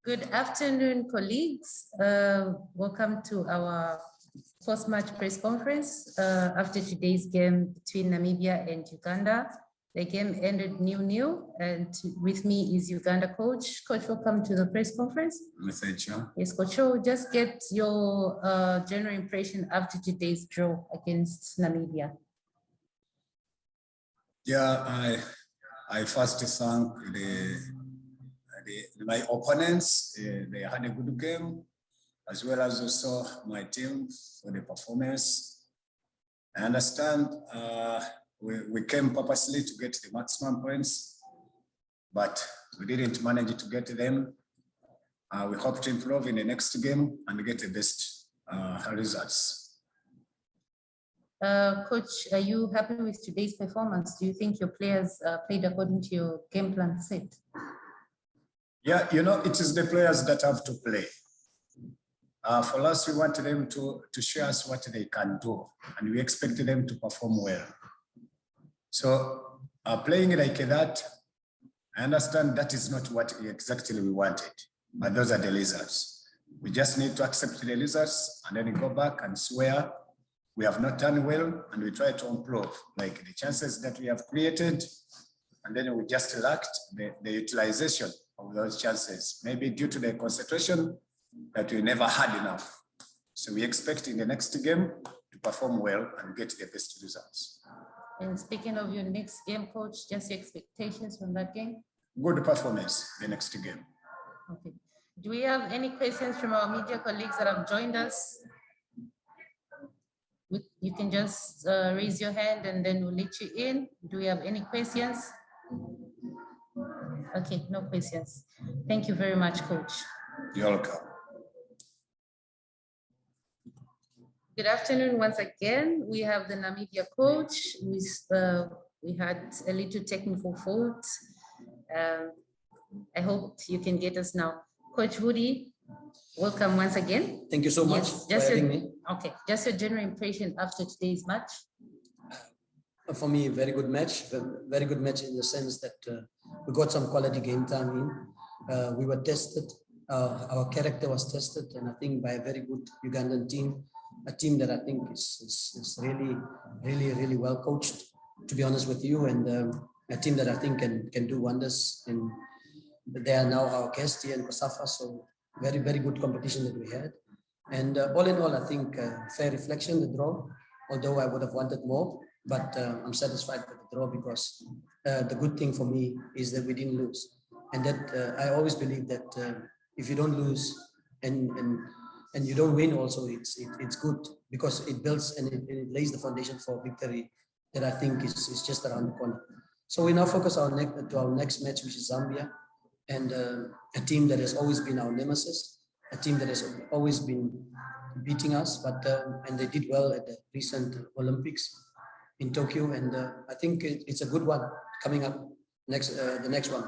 Good afternoon, colleagues. Welcome to our post-match press conference after today's game between Namibia and Uganda. The game ended 0-0, and with me is Uganda coach. Coach, welcome to the press conference. Thank you. Yes, Coach, so just get your general impression after today's draw against Namibia. Yeah, I first thank my opponents. They had a good game, as well as also my team for the performance. I understand we came purposely to get the maximum points, but we didn't manage to get them. We hope to improve in the next game and get the best results. Coach, are you happy with today's performance? Do you think your players played according to your game plan set? Yeah, you know, it is the players that have to play. For us, we want them to show us what they can do, and we expect them to perform well. So playing like that, I understand that is not what exactly we wanted, but those are the results. We just need to accept the results and then go back and swear we have not done well, and we try to improve, like the chances that we have created, and then we just lacked the utilization of those chances, maybe due to the concentration that we never had enough. So we expect in the next game to perform well and get the best results. And speaking of your next game, Coach, just your expectations from that game? Good performance the next game. Okay. Do we have any questions from our media colleagues that have joined us? You can just raise your hand and then we'll let you in. Do we have any questions? Okay, no questions. Thank you very much, Coach. You're welcome. Good afternoon once again. We have the Namibia coach. We had a little technical fault. I hope you can get us now. Coach Woody, welcome once again. Thank you so much for having me. Okay, just your general impression after today's match. For me, very good match. Very good match in the sense that we got some quality game time in. We were tested. Our character was tested, and I think by a very good Ugandan team, a team that I think is really well coached, to be honest with you, and a team that I think can do wonders. And they are now our guests here in COSAFA, so very good competition that we had. And all in all, I think fair reflection, the draw, although I would have wanted more, but I'm satisfied with the draw because the good thing for me is that we didn't lose. And that I always believe that if you don't lose and you don't win also, it's good because it builds and it lays the foundation for victory that I think is just around the corner. So we now focus to our next match, which is Zambia, and a team that has always been our nemesis, a team that has always been beating us, but and they did well at the recent Olympics in Tokyo, and I think it's a good one coming up the next one.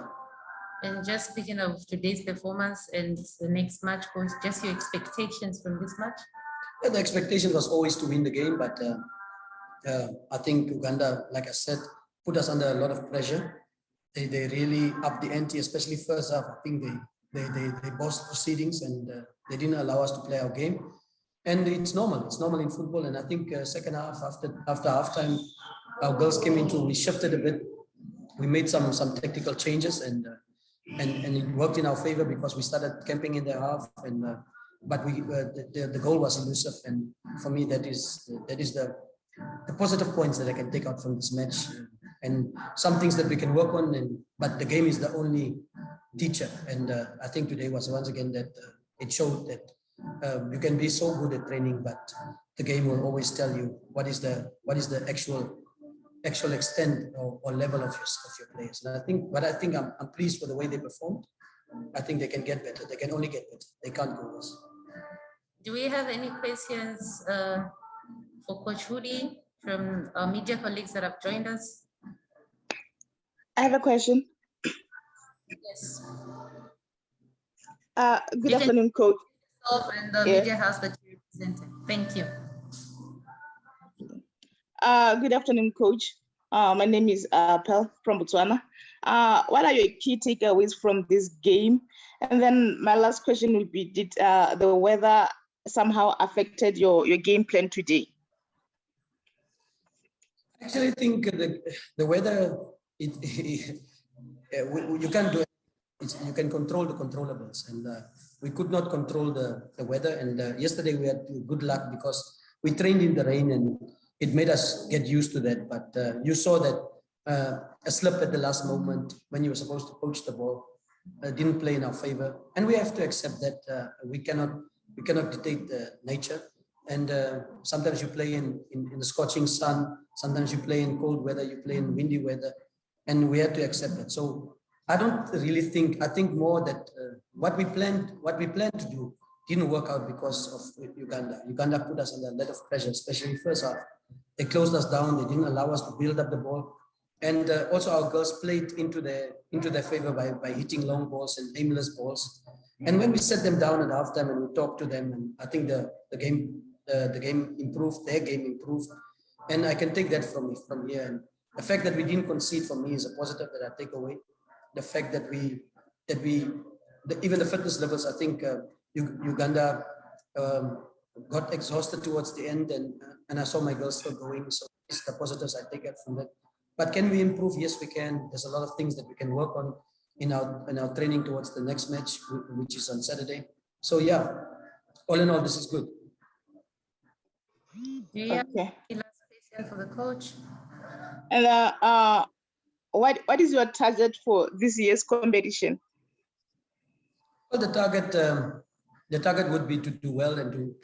And just speaking of today's performance and the next match, Coach, just your expectations from this match? Yeah, the expectation was always to win the game, but I think Uganda, like I said, put us under a lot of pressure. They really upped the ante, especially first half. I think they bossed proceedings and they didn't allow us to play our game. And it's normal. It's normal in football. And I think second half, after halftime, our girls came into. We shifted a bit. We made some tactical changes, and it worked in our favor because we started camping in their half. And but the goal was elusive. And for me, that is the positive points that I can take out from this match. And some things that we can work on. But the game is the only teacher. And I think today was once again that it showed that. You can be so good at training, but the game will always tell you what is the actual extent or level of your players. And I think I'm pleased with the way they performed. I think they can get better. They can only get better. They can't go worse. Do we have any questions for Coach Woody from our media colleagues that have joined us? I have a question. Yes. Good afternoon, Coach. And the media house that you represented. Thank you. Good afternoon, Coach. My name is Pel from Botswana. What are your key takeaways from this game? And then my last question will be, did the weather somehow affected your game plan today? Actually, I think the weather, you can't do it. You can control the controllables, and we could not control the weather. And yesterday we had good luck because we trained in the rain and it made us get used to that. But you saw that a slip at the last moment when you were supposed to poach the ball didn't play in our favor, and we have to accept that we cannot dictate nature. And sometimes you play in the scorching sun, sometimes you play in cold weather, you play in windy weather, and we have to accept that. So I don't really think, I think more that what we planned to do didn't work out because of Uganda. Uganda put us under a lot of pressure, especially first half. They closed us down, they didn't allow us to build up the ball. And also our girls played into their favor by hitting long balls and aimless balls. And when we set them down at halftime and we talked to them, and I think the game improved, their game improved. And I can take that from here. And the fact that we didn't concede for me is a positive that I take away. The fact that even the fitness levels, I think Uganda got exhausted towards the end, and I saw my girls still going. So it's the positives I take it from that. But can we improve? Yes, we can. There's a lot of things that we can work on in our training towards the next match, which is on Saturday. So yeah, all in all, this is good. Do you have Okay. any last question for the coach? And what is your target for this year's competition? Well, the target would be to do well and to,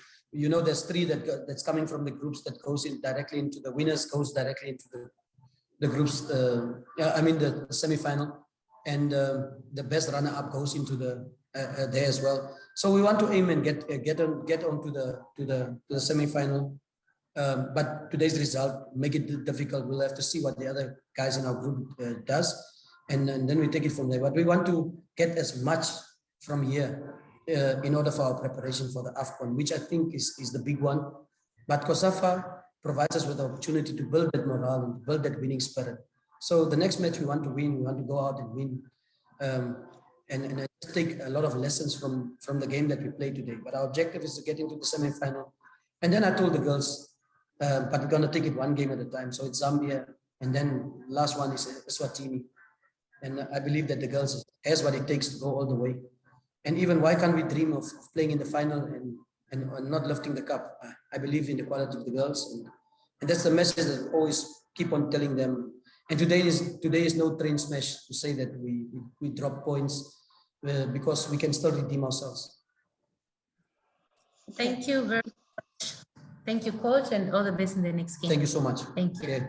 there's 3 that's coming from the groups that goes in directly into the winners, goes directly into the groups. The semi-final, and the best runner-up goes into there as well. So we want to aim and get on to the semi-final. But today's result make it difficult. We'll have to see what the other guys in our group does, and then we take it from there. But we want to get as much from here in order for our preparation for the AFCON, which I think is the big one. But COSAFA provides us with the opportunity to build that morale and build that winning spirit. So the next match we want to win. We want to go out and win, and take a lot of lessons from the game that we played today. But our objective is to get into the semi-final. And then I told the girls, but we're going to take it one game at a time. So it's Zambia, and then last one is Eswatini. And I believe that the girls has what it takes to go all the way. And even why can't we dream of playing in the final and not lifting the cup? I believe in the quality of the girls, and that's the message that I always keep on telling them. And today is no train smash to say that we drop points because we can still redeem ourselves. Thank you very much. Thank you, coach, and all the best in the next game. Thank you so much. Thank you. Okay.